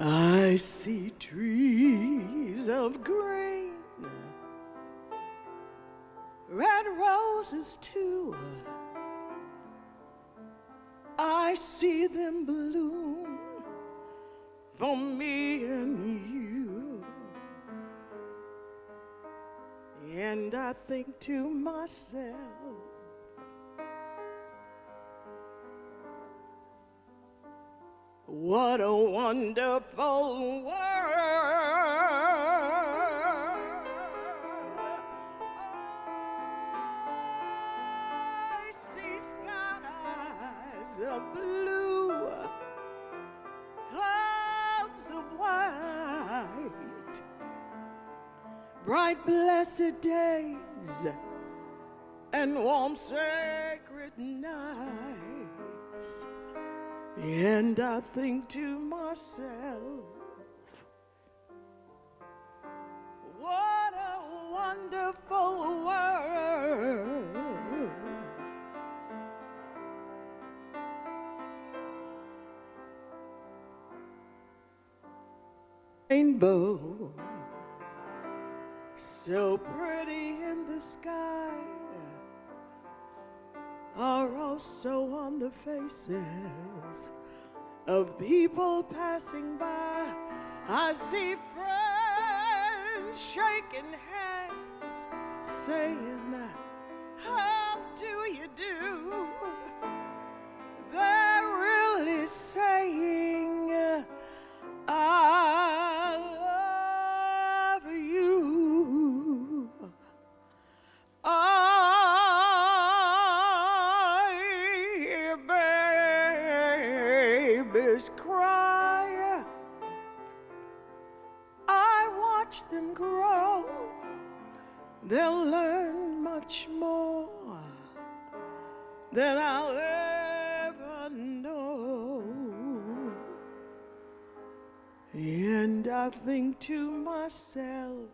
I see trees of green, red roses too. I see them bloom for me and you. And I think to myself, what a wonderful world. I see skies of blue, clouds of white, bright blessed days and warm sacred nights. And I think to myself, what a wonderful world. Rainbow, so pretty in the sky, are also on the faces of people passing by. I see friends shaking hands, saying, how do you do? They're really saying, I love you. Babies cry, I watch them grow. They'll learn much more than I'll ever know. And I think to myself,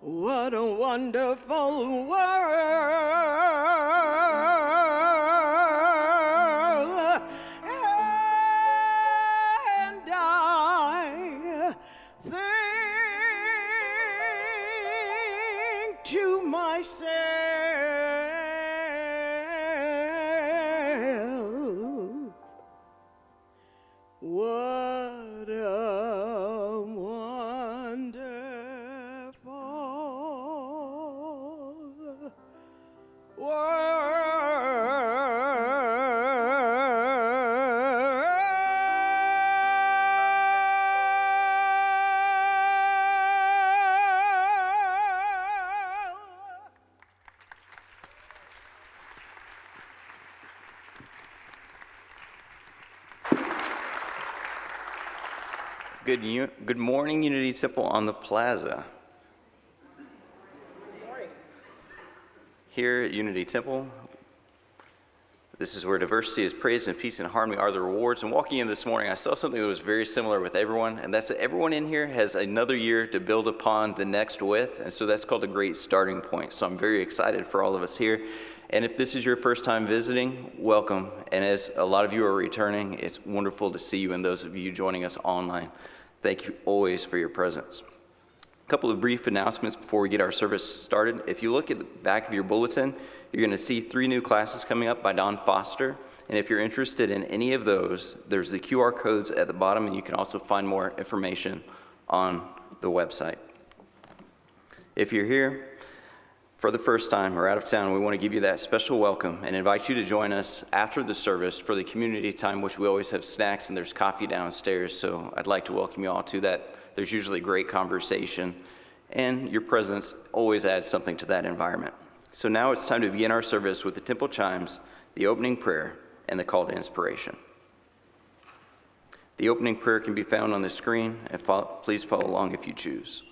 what a wonderful world. And I think to myself, what a wonderful world. Good morning, Unity Temple on the Plaza. Here at Unity Temple, this is where diversity is praised and peace and harmony are the rewards. And walking in this morning, I saw something that was very similar with everyone, and that's that everyone in here has another year to build upon the next with, and so that's called a great starting point. So I'm very excited for all of us here. And if this is your first time visiting, welcome. And as a lot of you are returning, it's wonderful to see you, and those of you joining us online, thank you always for your presence. A couple of brief announcements before we get our service started. If you look at the back of your bulletin, you're going to see 3 new classes coming up by Don Foster. And if you're interested in any of those, there's the QR codes at the bottom, and you can also find more information on the website. If you're here for the first time or out of town, we want to give you that special welcome and invite you to join us after the service for the community time, which we always have snacks and there's coffee downstairs. So I'd like to welcome you all to that. There's usually great conversation, and your presence always adds something to that environment. So now it's time to begin our service with the temple chimes, the opening prayer, and the call to inspiration. The opening prayer can be found on the screen, and please follow along if you choose.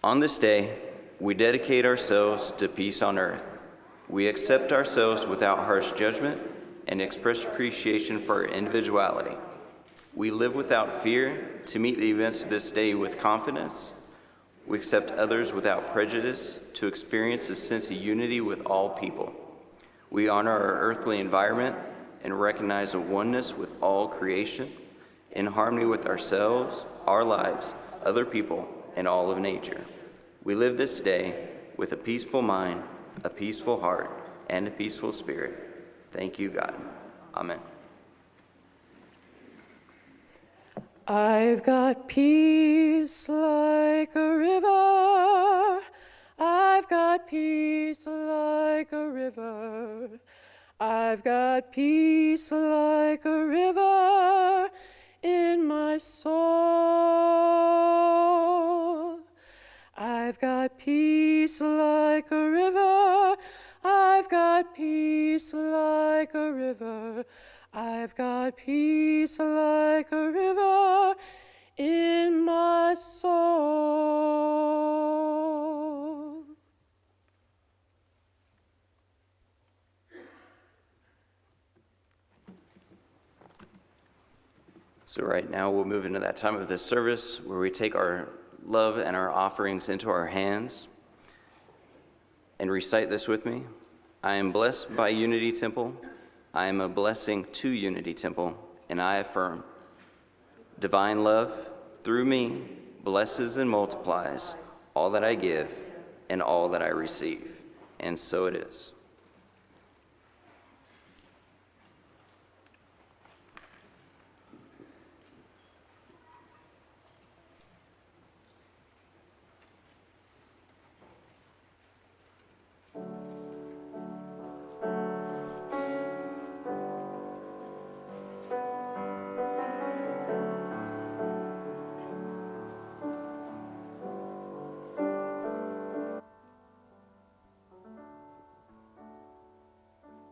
On this day, we dedicate ourselves to peace on earth. We accept ourselves without harsh judgment and express appreciation for our individuality. We live without fear to meet the events of this day with confidence. We accept others without prejudice to experience a sense of unity with all people. We honor our earthly environment and recognize a oneness with all creation, in harmony with ourselves, our lives, other people, and all of nature. We live this day with a peaceful mind, a peaceful heart, and a peaceful spirit. Thank you, God. Amen. I've got peace like a river. I've got peace like a river. I've got peace like a river in my soul. I've got peace like a river. I've got peace like a river. I've got peace like a river in my soul. So right now we'll move into that time of the service where we take our love and our offerings into our hands and recite this with me. I am blessed by Unity Temple. I am a blessing to Unity Temple, and I affirm divine love through me blesses and multiplies all that I give and all that I receive. And so it is.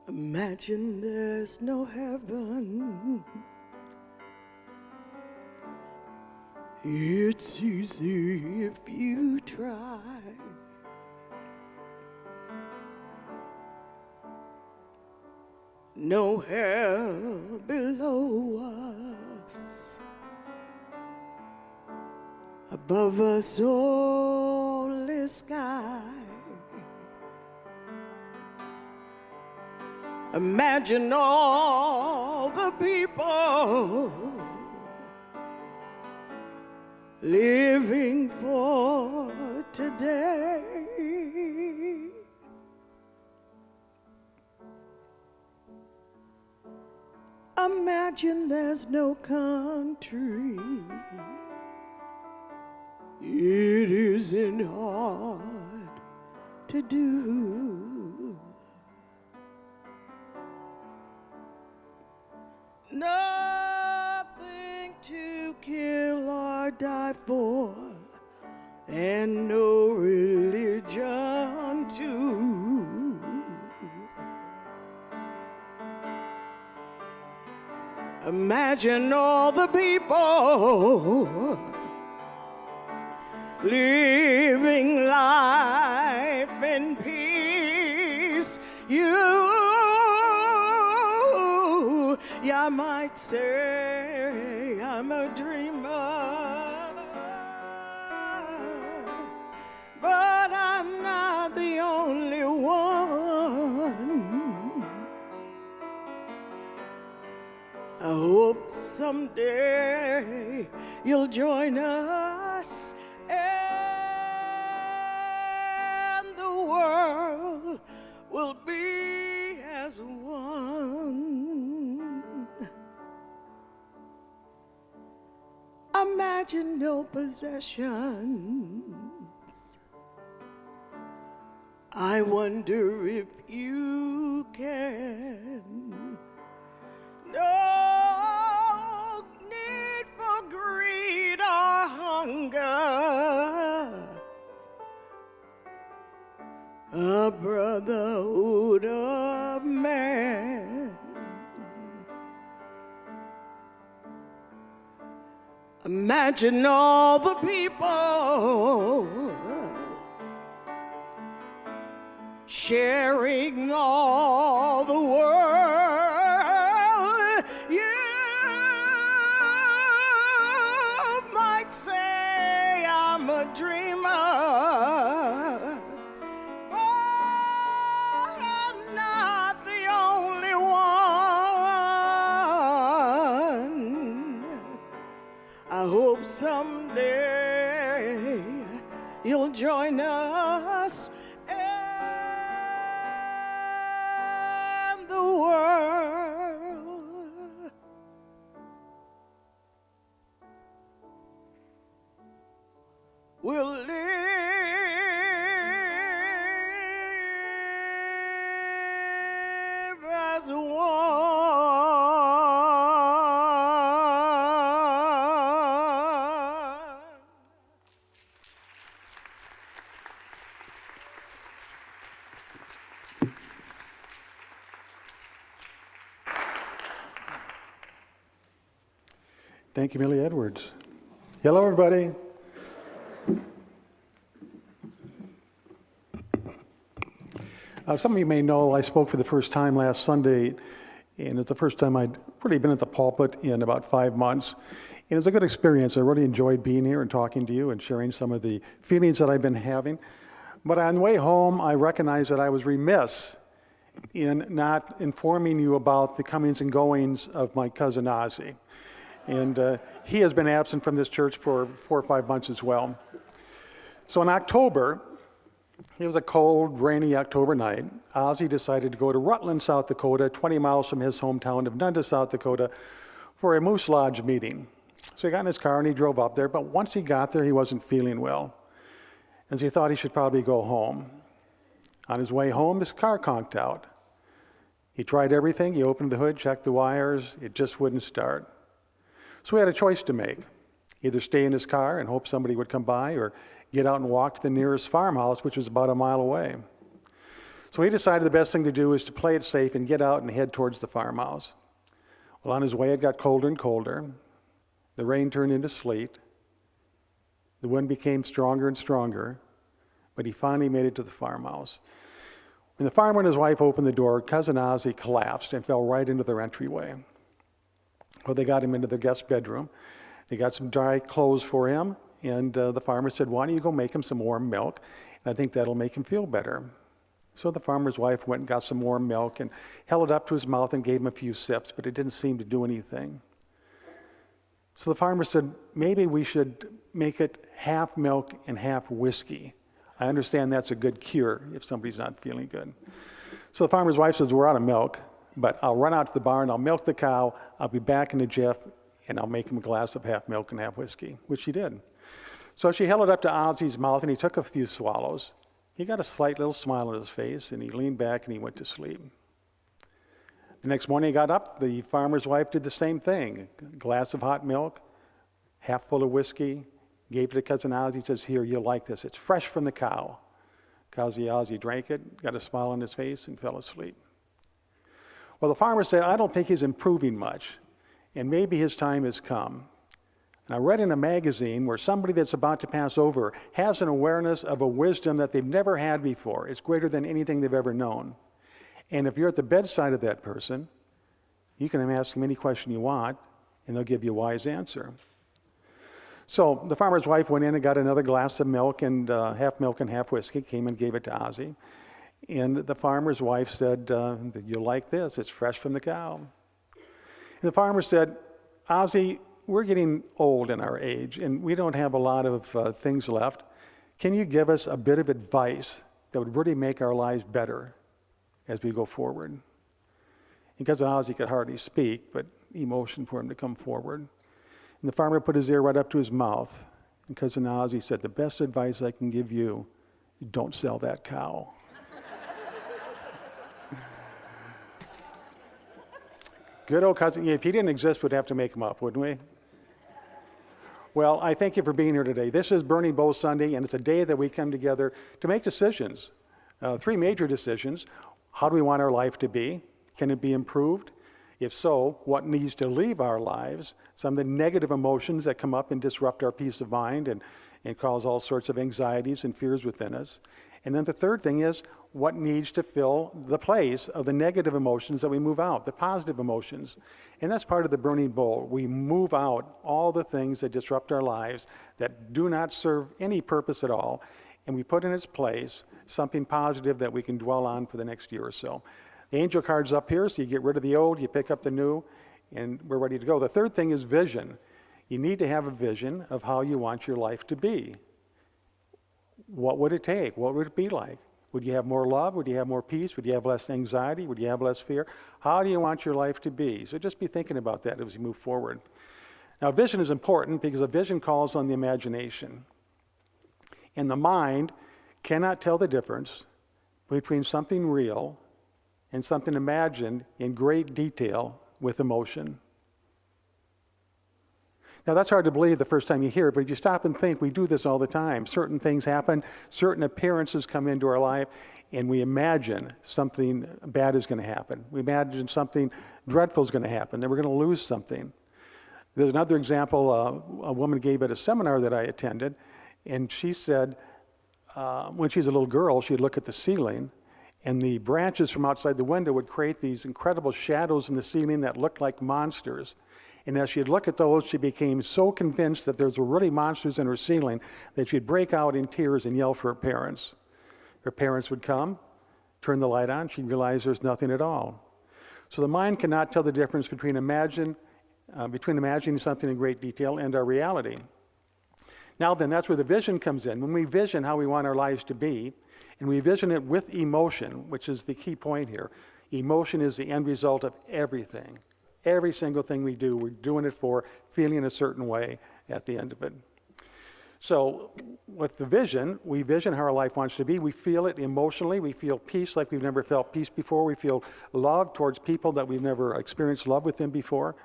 Imagine there's no heaven. It's easy if you try. No hell below us. Above us only sky. Imagine all the people living for today. Imagine there's no country. It isn't hard to do. Nothing to kill or die for, and no religion too. Imagine all the people living life in peace. I might say I'm a dreamer, but I'm not the only one. I hope someday you'll join us and the world will be as one. Imagine no possessions. I wonder if you can. No need for greed or hunger. A brotherhood of man. Imagine all the people sharing all the world. You might say I'm a dreamer, but I'm not the only one. I hope someday you'll join us and the world will live as one. Thank you, Millie Edwards. Hello, everybody. Some of you may know I spoke for the first time last Sunday, and it's the first time I'd really been at the pulpit in about 5 months. And it was a good experience. I really enjoyed being here and talking to you and sharing some of the feelings that I've been having. But on the way home, I recognized that I was remiss in not informing you about the comings and goings of my cousin Ozzy. And he has been absent from this church for 4 or 5 months as well. So in October, it was a cold, rainy October night. Ozzy decided to go to Rutland, South Dakota, 20 miles from his hometown of Dundas, South Dakota, for a Moose Lodge meeting. So he got in his car and he drove up there, but once he got there, he wasn't feeling well. And so he thought he should probably go home. On his way home, his car conked out. He tried everything. He opened the hood, checked the wires. It just wouldn't start. So he had a choice to make. Either stay in his car and hope somebody would come by, or get out and walk to the nearest farmhouse, which was about a mile away. So he decided the best thing to do is to play it safe and get out and head towards the farmhouse. Well, on his way, it got colder and colder. The rain turned into sleet. The wind became stronger and stronger, but he finally made it to the farmhouse. When the farmer and his wife opened the door, Cousin Ozzy collapsed and fell right into their entryway. Well, they got him into their guest bedroom. They got some dry clothes for him, and the farmer said, "Why don't you go make him some warm milk? And I think that'll make him feel better." So the farmer's wife went and got some warm milk and held it up to his mouth and gave him a few sips, but it didn't seem to do anything. So the farmer said, "Maybe we should make it half milk and half whiskey. I understand that's a good cure if somebody's not feeling good." So the farmer's wife says, "We're out of milk, but I'll run out to the barn, I'll milk the cow, I'll be back in a jiff, and I'll make him a glass of half milk and half whiskey," which she did. So she held it up to Ozzy's mouth, and he took a few swallows. He got a slight little smile on his face, and he leaned back and he went to sleep. The next morning he got up, the farmer's wife did the same thing. A glass of hot milk, half full of whiskey, gave it to Cousin Ozzy, says, "Here, you'll like this. It's fresh from the cow." Cousin Ozzy drank it, got a smile on his face, and fell asleep. Well, the farmer said, "I don't think he's improving much, and maybe his time has come." And I read in a magazine where somebody that's about to pass over has an awareness of a wisdom that they've never had before. It's greater than anything they've ever known. And if you're at the bedside of that person, you can ask them any question you want, and they'll give you a wise answer. So the farmer's wife went in and got another glass of milk and half whiskey, came and gave it to Ozzy. And the farmer's wife said, "You'll like this, it's fresh from the cow." And the farmer said, "Ozzy, we're getting old in our age, and we don't have a lot of things left. Can you give us a bit of advice that would really make our lives better as we go forward?" And Cousin Ozzy could hardly speak, but he motioned for him to come forward. And the farmer put his ear right up to his mouth. And Cousin Ozzy said, "The best advice I can give you, don't sell that cow." Good old cousin. If he didn't exist, we'd have to make him up, wouldn't we? Well, I thank you for being here today. This is Burning Bowl Sunday, and it's a day that we come together to make decisions. 3 major decisions. How do we want our life to be? Can it be improved? If so, what needs to leave our lives? Some of the negative emotions that come up and disrupt our peace of mind and cause all sorts of anxieties and fears within us. And then the third thing is, what needs to fill the place of the negative emotions that we move out, the positive emotions. And that's part of the burning bowl. We move out all the things that disrupt our lives, that do not serve any purpose at all, and we put in its place something positive that we can dwell on for the next year or so. The angel card's up here, so you get rid of the old, you pick up the new, and we're ready to go. The third thing is vision. You need to have a vision of how you want your life to be. What would it take? What would it be like? Would you have more love? Would you have more peace? Would you have less anxiety? Would you have less fear? How do you want your life to be? So just be thinking about that as you move forward. Now, vision is important because a vision calls on the imagination. And the mind cannot tell the difference between something real and something imagined in great detail with emotion. Now, that's hard to believe the first time you hear it, but if you stop and think, we do this all the time. Certain things happen, certain appearances come into our life, and we imagine something bad is going to happen. We imagine something dreadful is going to happen, that we're going to lose something. There's another example a woman gave at a seminar that I attended, and she said when she was a little girl, she'd look at the ceiling, and the branches from outside the window would create these incredible shadows in the ceiling that looked like monsters. And as she'd look at those, she became so convinced that there's really monsters in her ceiling that she'd break out in tears and yell for her parents. Her parents would come, turn the light on, she'd realize there's nothing at all. So the mind cannot tell the difference between imagining something in great detail and our reality. Now then, that's where the vision comes in. When we vision how we want our lives to be, and we vision it with emotion, which is the key point here. Emotion is the end result of everything. Every single thing we do, we're doing it for feeling a certain way at the end of it. So with the vision, we vision how our life wants to be. We feel it emotionally. We feel peace like we've never felt peace before. We feel love towards people that we've never experienced love with them before.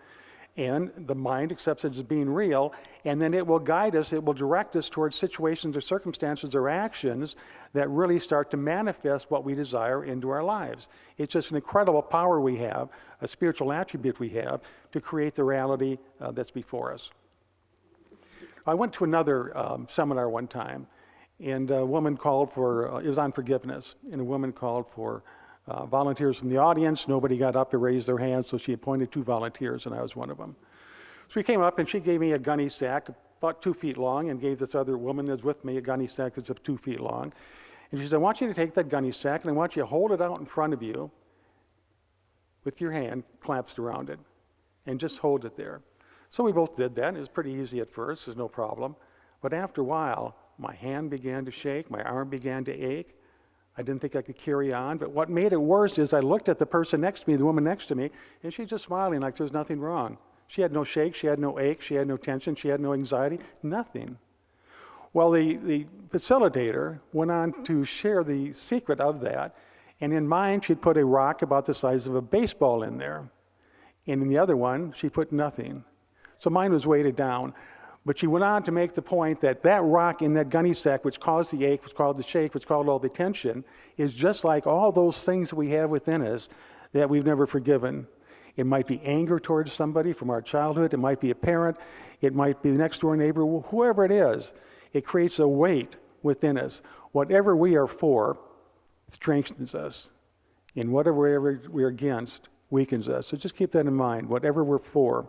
And the mind accepts it as being real, and then it will guide us, it will direct us towards situations or circumstances or actions that really start to manifest what we desire into our lives. It's just an incredible power we have, a spiritual attribute we have, to create the reality that's before us. I went to another seminar one time, and a woman called for, it was on forgiveness, and a woman called for volunteers from the audience. Nobody got up to raise their hands, so she appointed 2 volunteers, and I was one of them. So we came up, and she gave me a gunny sack about 2 feet long, and gave this other woman that's with me a gunny sack that's 2 feet long. And she said, I want you to take that gunny sack, and I want you to hold it out in front of you with your hand clasped around it, and just hold it there. So we both did that. It was pretty easy at first. There's no problem. But after a while, my hand began to shake. My arm began to ache. I didn't think I could carry on, but what made it worse is I looked at the person next to me, the woman next to me, and she's just smiling like there's nothing wrong. She had no shake, she had no ache, she had no tension, she had no anxiety, nothing. Well, the facilitator went on to share the secret of that, and in mine, she'd put a rock about the size of a baseball in there, and in the other one, she put nothing. So mine was weighted down. But she went on to make the point that that rock in that gunny sack, which caused the ache, which caused the shake, which caused all the tension, is just like all those things we have within us that we've never forgiven. It might be anger towards somebody from our childhood. It might be a parent. It might be the next door neighbor. Whoever it is, it creates a weight within us. Whatever we are for strengthens us. And whatever we're against weakens us. So just keep that in mind, whatever we're for.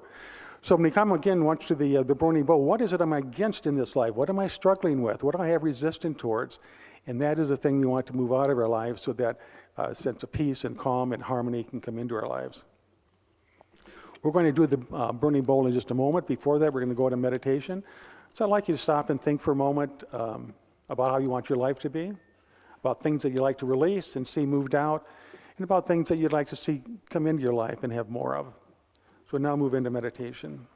So when we come again once to the burning bowl, what is it I'm against in this life? What am I struggling with? What do I have resistance towards? And that is the thing we want to move out of our lives so that a sense of peace and calm and harmony can come into our lives. We're going to do the burning bowl in just a moment. Before that, we're going to go to meditation. So I'd like you to stop and think for a moment about how you want your life to be, about things that you'd like to release and see moved out, and about things that you'd like to see come into your life and have more of. So now move into meditation.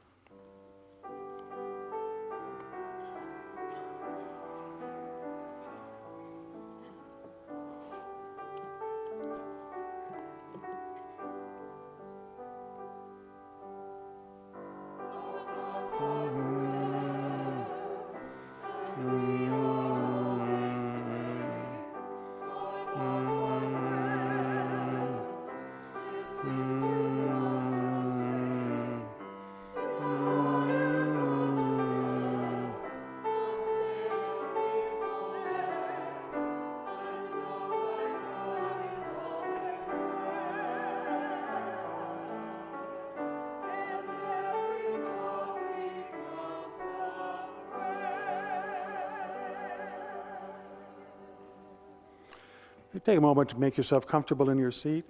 Take a moment to make yourself comfortable in your seat.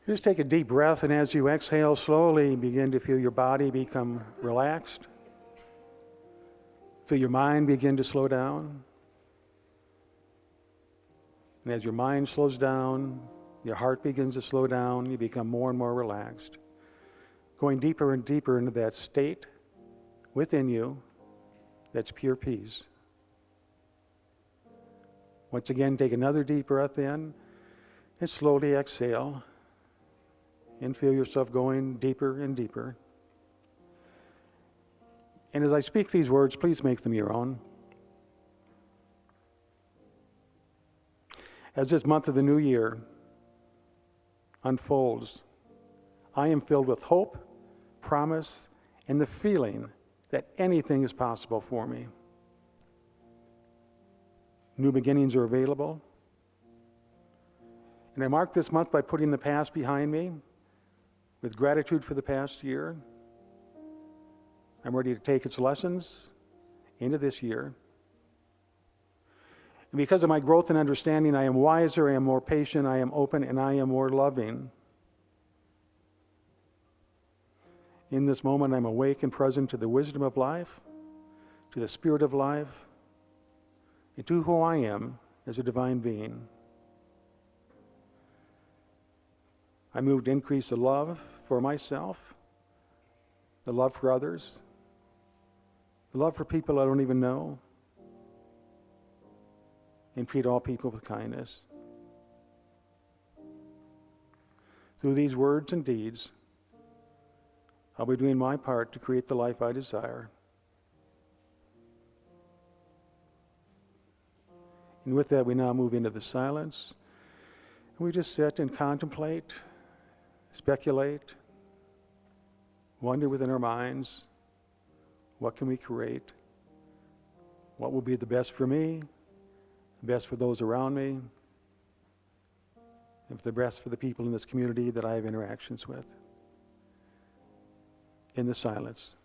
Just take a deep breath, and as you exhale, slowly begin to feel your body become relaxed, Feel your mind begin to slow down. And as your mind slows down, your heart begins to slow down, you become more and more relaxed, going deeper and deeper into that state within you that's pure peace. Once again, take another deep breath in and slowly exhale and feel yourself going deeper and deeper. And as I speak these words, please make them your own. As this month of the new year unfolds, I am filled with hope, promise, and the feeling that anything is possible for me. New beginnings are available. And I mark this month by putting the past behind me with gratitude for the past year. I'm ready to take its lessons into this year. And because of my growth and understanding, I am wiser, I am more patient, I am open, and I am more loving. In this moment, I'm awake and present to the wisdom of life, to the spirit of life, and to who I am as a divine being. I move to increase the love for myself, the love for others, the love for people I don't even know, and treat all people with kindness. Through these words and deeds, I'll be doing my part to create the life I desire. And with that, we now move into the silence. And we just sit and contemplate, speculate, wonder within our minds, what can we create? What will be the best for me, the best for those around me, and the best for the people in this community that I have interactions with. In the silence.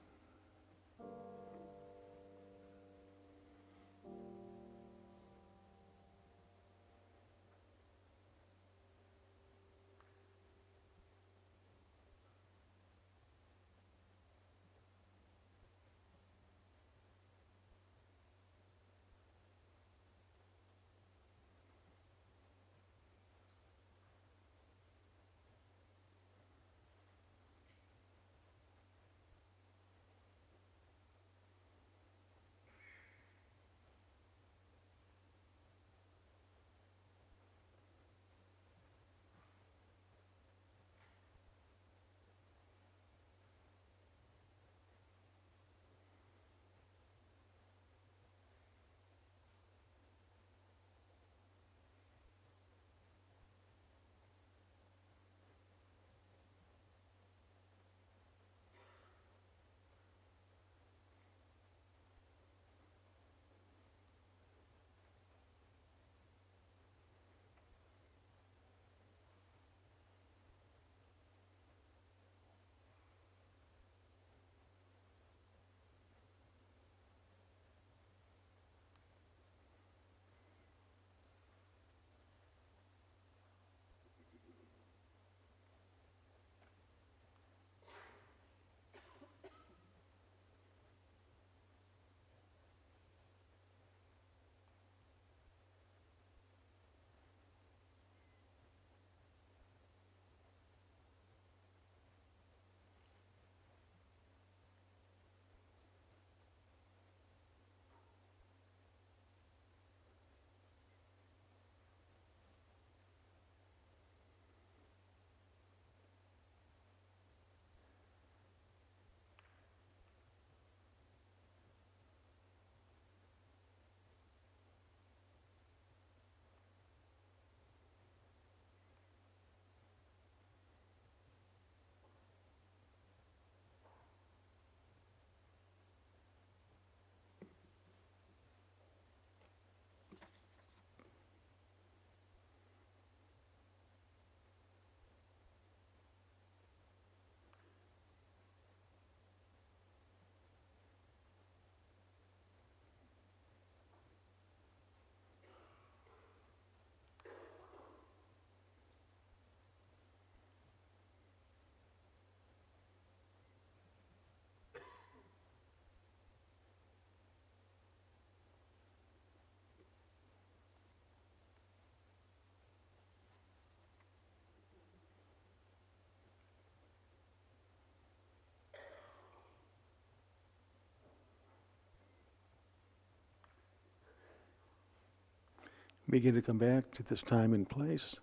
Begin to come back to this time and place.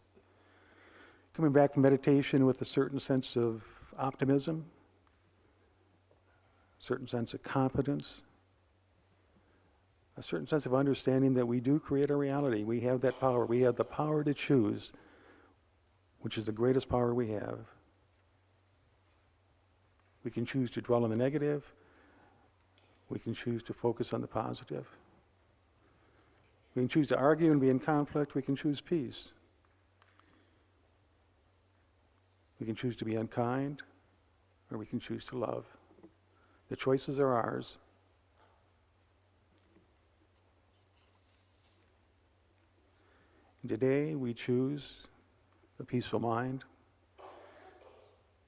Coming back to meditation with a certain sense of optimism, a certain sense of confidence, a certain sense of understanding that we do create our reality. We have that power. We have the power to choose, which is the greatest power we have. We can choose to dwell on the negative. We can choose to focus on the positive. We can choose to argue and be in conflict. We can choose peace. We can choose to be unkind, or we can choose to love. The choices are ours. And today we choose a peaceful mind,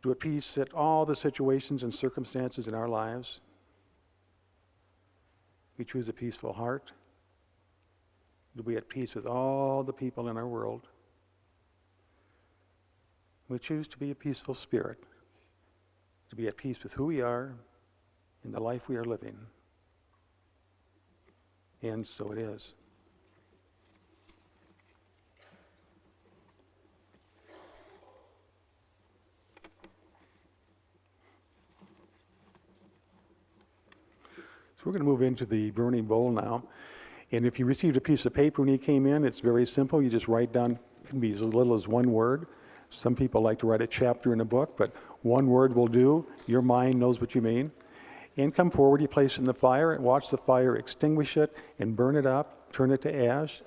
to at peace at all the situations and circumstances in our lives. We choose a peaceful heart, to be at peace with all the people in our world. We choose to be a peaceful spirit, to be at peace with who we are in the life we are living. And so it is. So we're going to move into the burning bowl now. And if you received a piece of paper when you came in, it's very simple. You just write down, it can be as little as one word. Some people like to write a chapter in a book, but one word will do. Your mind knows what you mean. And come forward, you place it in the fire, and watch the fire extinguish it and burn it up, turn it to ash.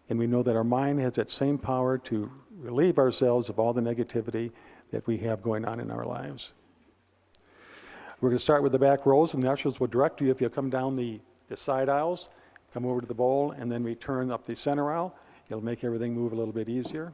And we know that our mind has that same power to relieve ourselves of all the negativity that we have going on in our lives. We're going to start with the back rows, and the ushers will direct you if you'll come down the side aisles, come over to the bowl, and then return up the center aisle. It'll make everything move a little bit easier.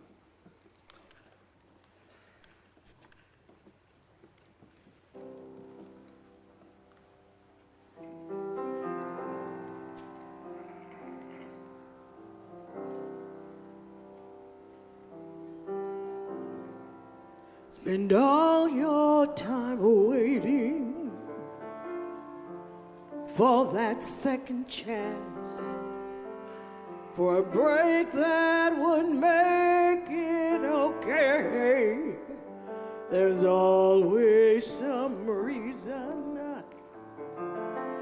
Spend all your time waiting for that second chance, for a break that would make it okay. There's always some reason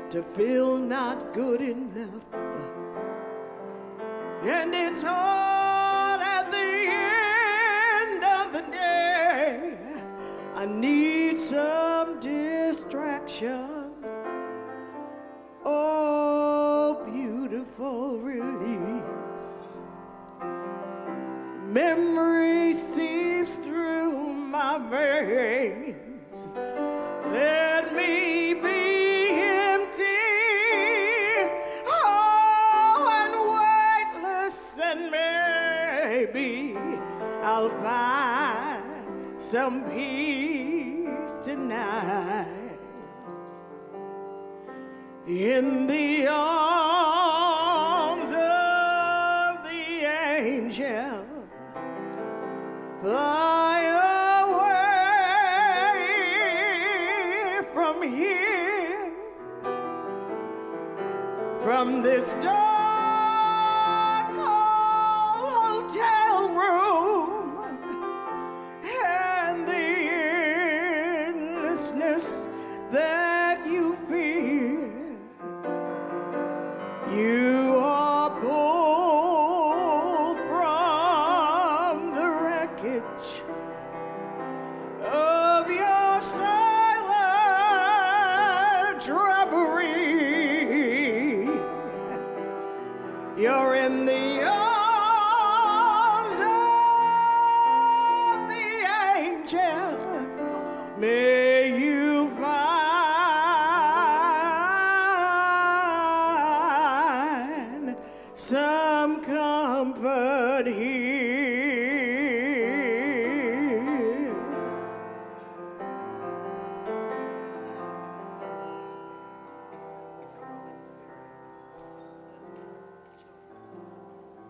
to feel not good enough, and it's hard at the end of the day. I need some distraction, oh, beautiful release. Memory seeps through my veins. Let me be empty, oh, and weightless, and maybe I'll find some peace tonight in the arms of the angel. Fly away from here, from this dark, cold hotel room, and the endlessness that you feel. You are pulled from the wreckage of your silent reverie. You're in the arms of the angel. May you find some comfort here.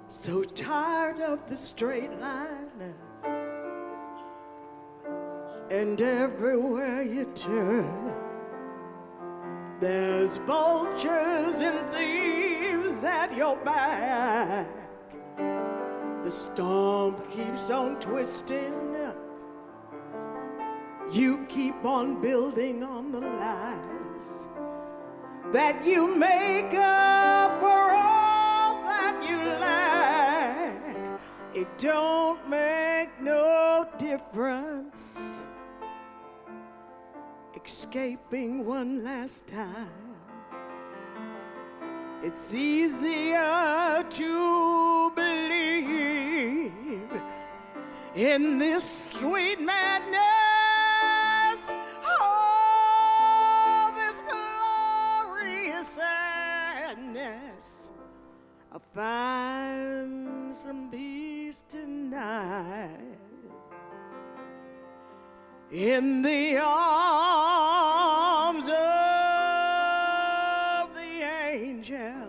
So tired of the straight line, and everywhere you turn, there's vultures and thieves at your back. The storm keeps on twisting. You keep on building on the lies that you make up for all that you lack. It don't make no difference escaping one last time. It's easier to believe in this sweet madness. Oh, this glorious sadness. I'll find some peace tonight in the arms of the angel.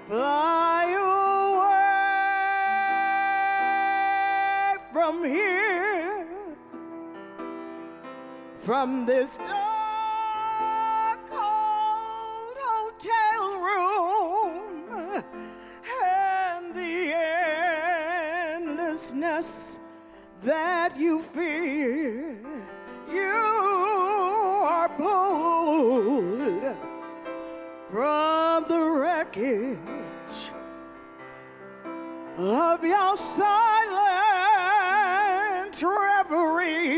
Fly away from here, from this dark, cold hotel room, and the endlessness that you fear. You are pulled from the wreckage of your silent reverie.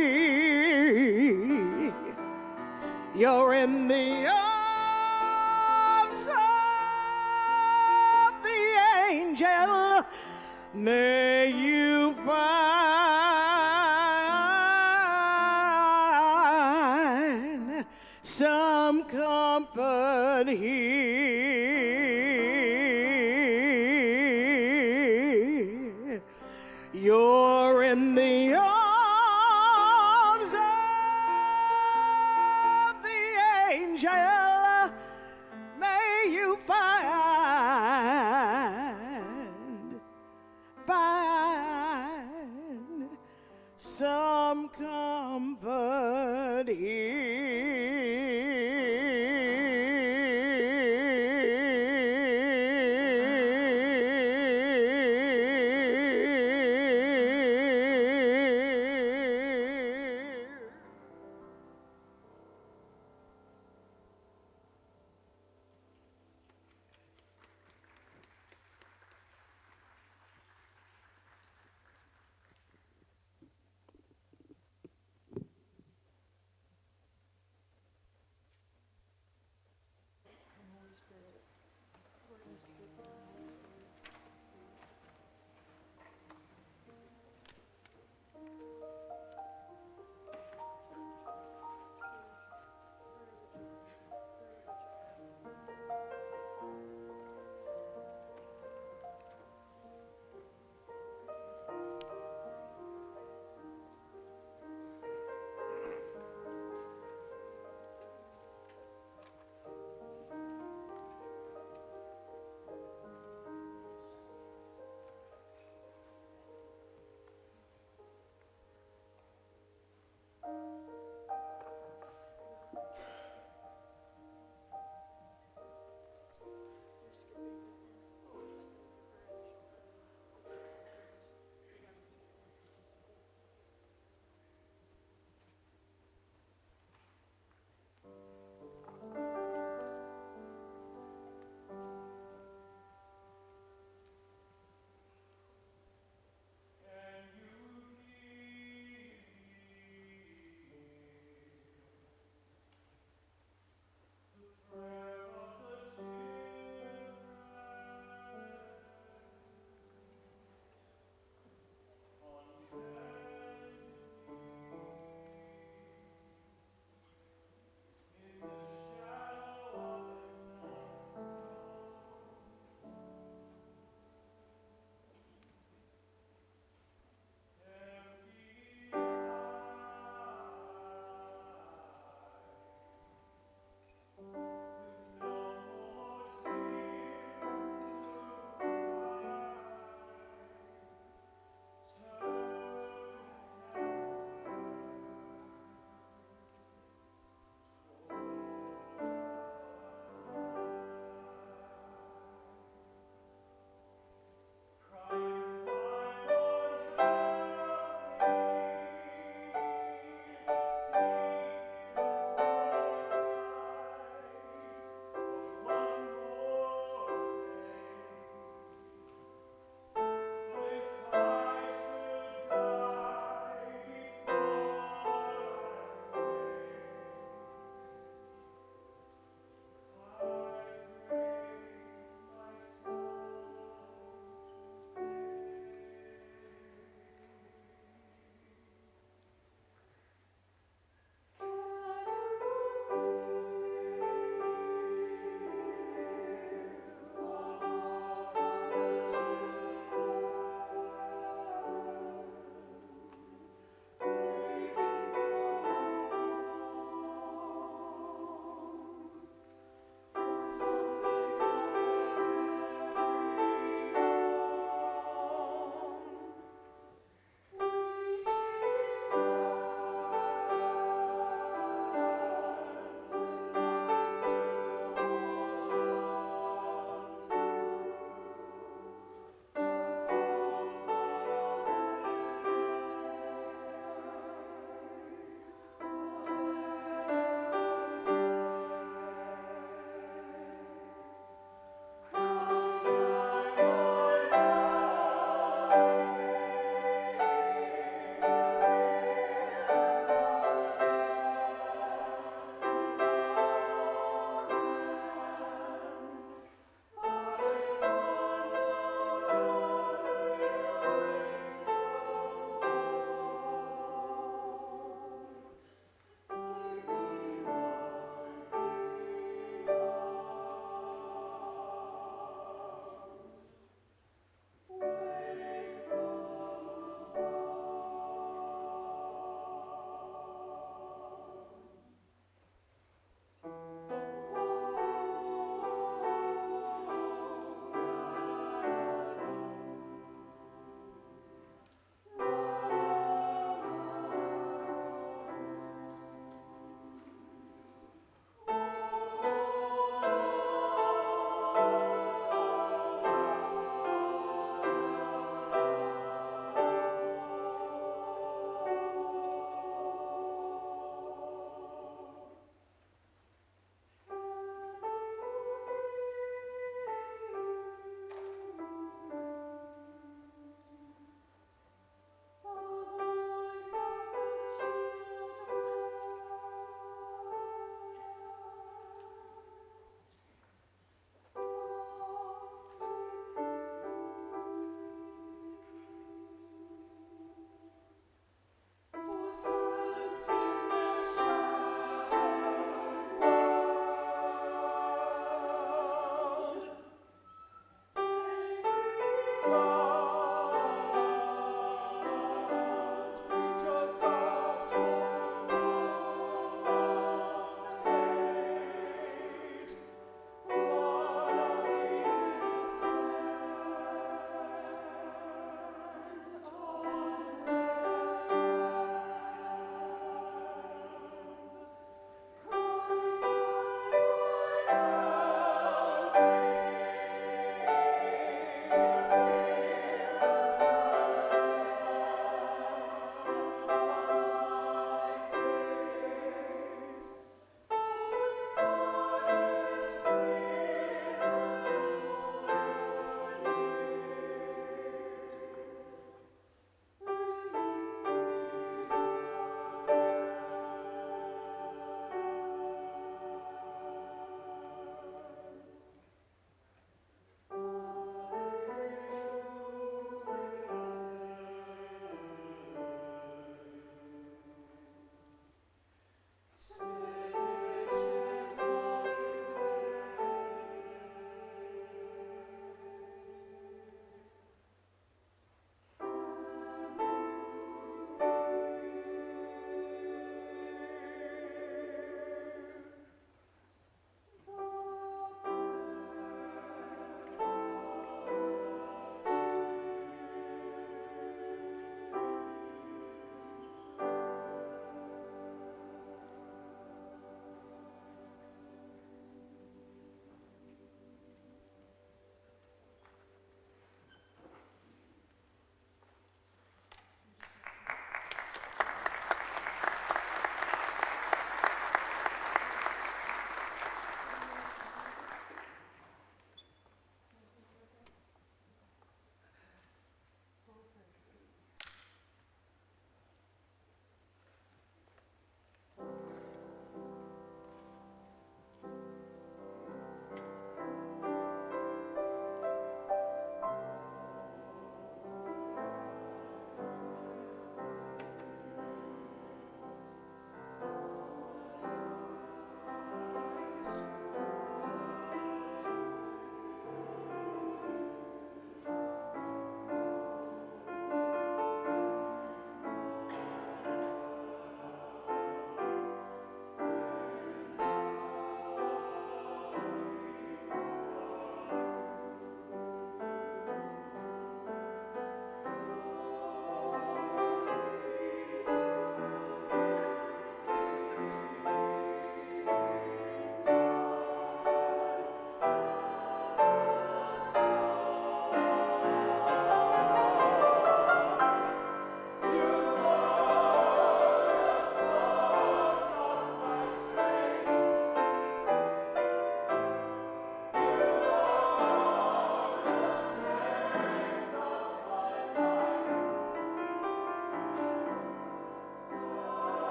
You're in the arms of the angel. May you find some comfort here. You're in the arms of the angel. May you find some comfort here.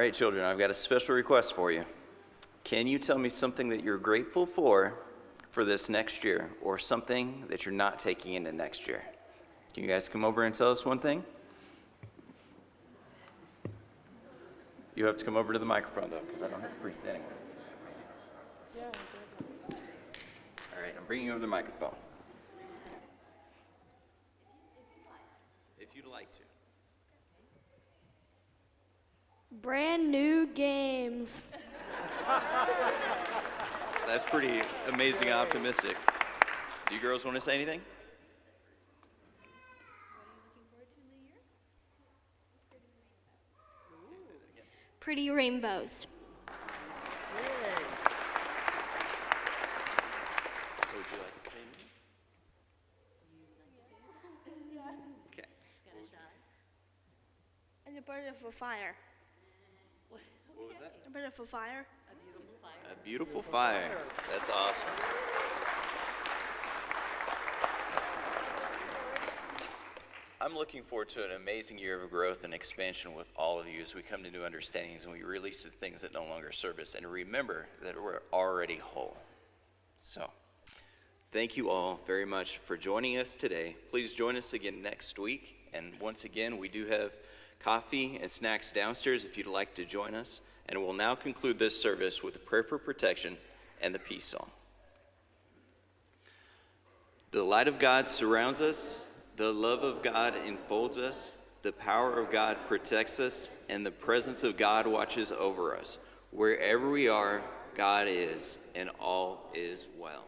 right, children, I've got a special request for you. Can you tell me something that you're grateful for this next year, or something that you're not taking into next year? Can you guys come over and tell us one thing? You have to come over to the microphone, though, because I don't have free standing room. All right, I'm bringing you over the microphone. If you'd like to. Brand new games. That's pretty amazing and optimistic. Do you girls want to say anything? Pretty rainbows. Would you like to say anything? Okay. And a bird of a fire. What was that? A bird of a fire. A beautiful fire. That's awesome. I'm looking forward to an amazing year of growth and expansion with all of you as we come to new understandings and we release the things that no longer serve us and remember that we're already whole. So, thank you all very much for joining us today. Please join us again next week. And once again, we do have coffee and snacks downstairs if you'd like to join us. And we'll now conclude this service with a prayer for protection and the peace song. The light of God surrounds us, the love of God enfolds us, the power of God protects us, and the presence of God watches over us. Wherever we are, God is, and all is well.